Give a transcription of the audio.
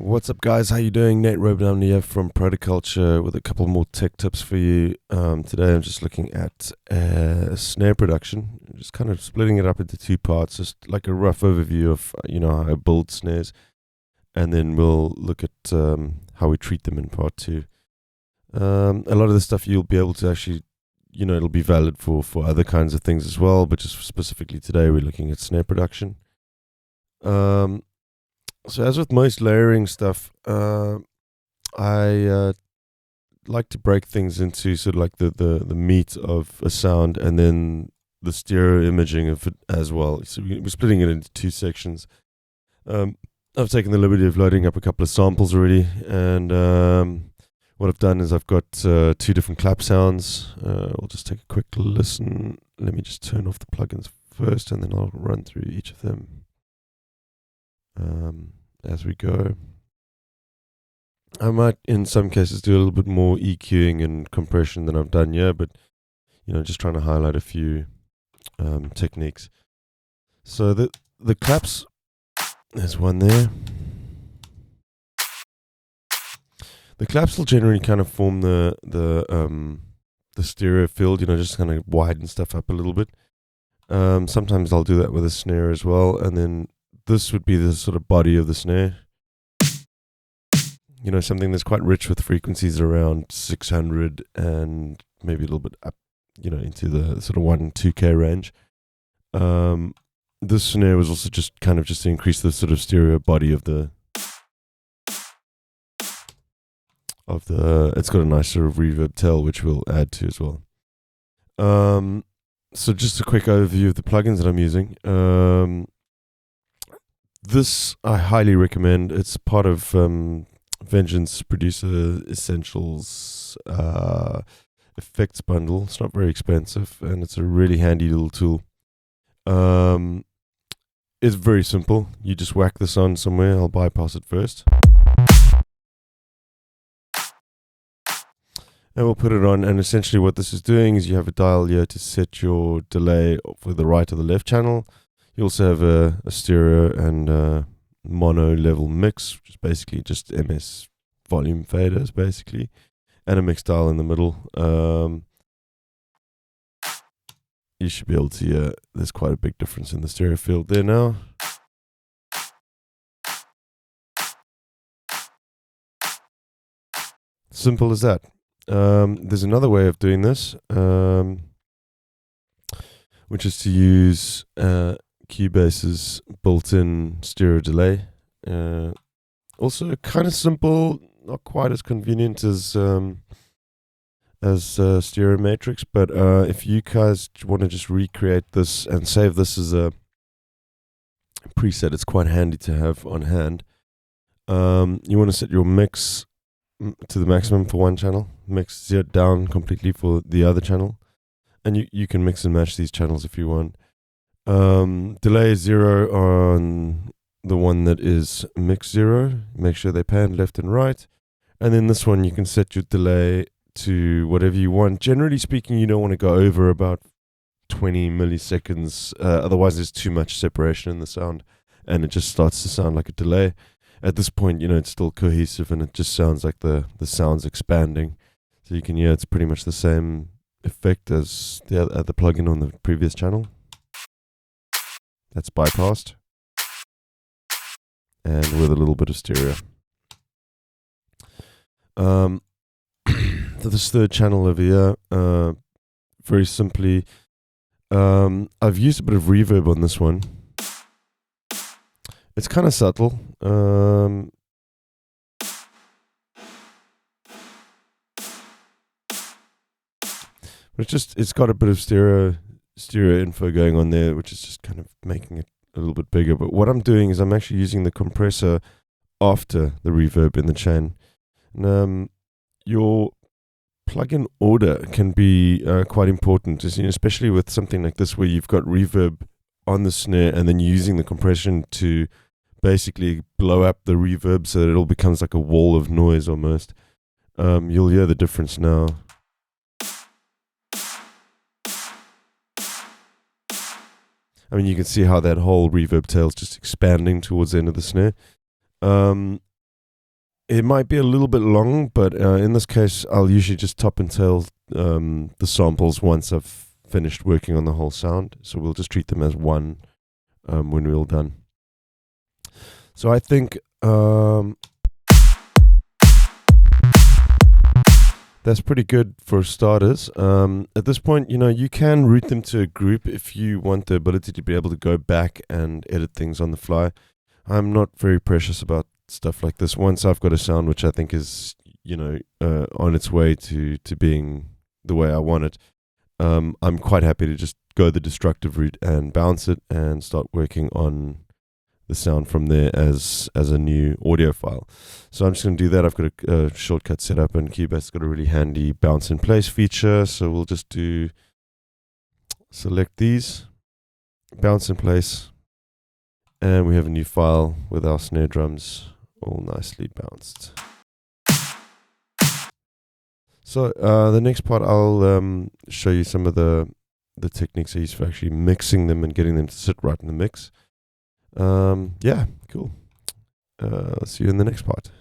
What's up, guys? How you doing? Nate Roberham here from Protoculture with a couple more tech tips for you. Today I'm just looking at snare production, just kind of splitting it up into two parts, just like a rough overview of how I build snares, and then we'll look at how we treat them in part two. A lot of the stuff you'll be able to actually, it'll be valid for other kinds of things as well, but just specifically today we're looking at snare production. So as with most layering stuff, I like to break things into sort of like the meat of a sound and then the stereo imaging of it as well. So we're splitting it into two sections. I've taken the liberty of loading up a couple of samples already, and what I've done is I've got two different clap sounds. We'll just take a quick listen. Let me just turn off the plugins first, and then I'll run through each of them as we go. I might in some cases do a little bit more EQing and compression than I've done here, but just trying to highlight a few techniques. So the claps, there's one there. The claps will generally kind of form the stereo field, just kind of widen stuff up a little bit. Sometimes I'll do that with a snare as well, and then this would be the sort of body of the snare. Something that's quite rich with frequencies around 600 and maybe a little bit up, into the sort of 1-2K range. This snare was also just to increase the sort of stereo body of the it's got a nice sort of reverb tail, which we'll add to as well. So just a quick overview of the plugins that I'm using. This I highly recommend. It's part of Vengeance Producer Essentials effects bundle. It's not very expensive, and it's a really handy little tool. It's very simple. You just whack this on somewhere. I'll bypass it first. And we'll put it on, and essentially what this is doing is you have a dial here to set your delay for the right or the left channel. You also have a stereo and mono level mix, which is basically just MS volume faders, basically, and a mix dial in the middle. You should be able to hear there's quite a big difference in the stereo field there now. Simple as that. There's another way of doing this, which is to use Cubase's built-in stereo delay. Also kind of simple, not quite as convenient as Stereo Matrix, but if you guys want to just recreate this and save this as a preset, it's quite handy to have on hand. You want to set your mix to the maximum for one channel, mix it down completely for the other channel, and you can mix and match these channels if you want. Delay is 0 on the one that is mix 0. Make sure they pan left and right. And then this one, you can set your delay to whatever you want. Generally speaking, you don't want to go over about 20 milliseconds. Otherwise, there's too much separation in the sound, and it just starts to sound like a delay. At this point, it's still cohesive, and it just sounds like the sound's expanding. So you can hear it's pretty much the same effect as the plugin on the previous channel. That's bypassed, and with a little bit of stereo. This third channel over here, very simply, I've used a bit of reverb on this one. It's kind of subtle. But it's got a bit of stereo info going on there, which is just kind of making it a little bit bigger. But what I'm doing is I'm actually using the compressor after the reverb in the chain. And, your plugin order can be quite important, especially with something like this where you've got reverb on the snare and then using the compression to basically blow up the reverb so that it all becomes like a wall of noise almost. You'll hear the difference now. I mean, you can see how that whole reverb tail is just expanding towards the end of the snare. It might be a little bit long, but in this case, I'll usually just top and tail the samples once I've finished working on the whole sound. So we'll just treat them as one when we're all done. So I think that's pretty good for starters. At this point, you can route them to a group if you want the ability to be able to go back and edit things on the fly. I'm not very precious about stuff like this. Once I've got a sound which I think is, on its way to being the way I want it, I'm quite happy to just go the destructive route and bounce it and start working on the sound from there as a new audio file. So I'm just going to do that. I've got a shortcut set up, and Cubase's got a really handy bounce in place feature. So we'll just select these, bounce in place, and we have a new file with our snare drums all nicely bounced. So the next part, I'll show you some of the techniques I use for actually mixing them and getting them to sit right in the mix. Yeah, cool. See you in the next part.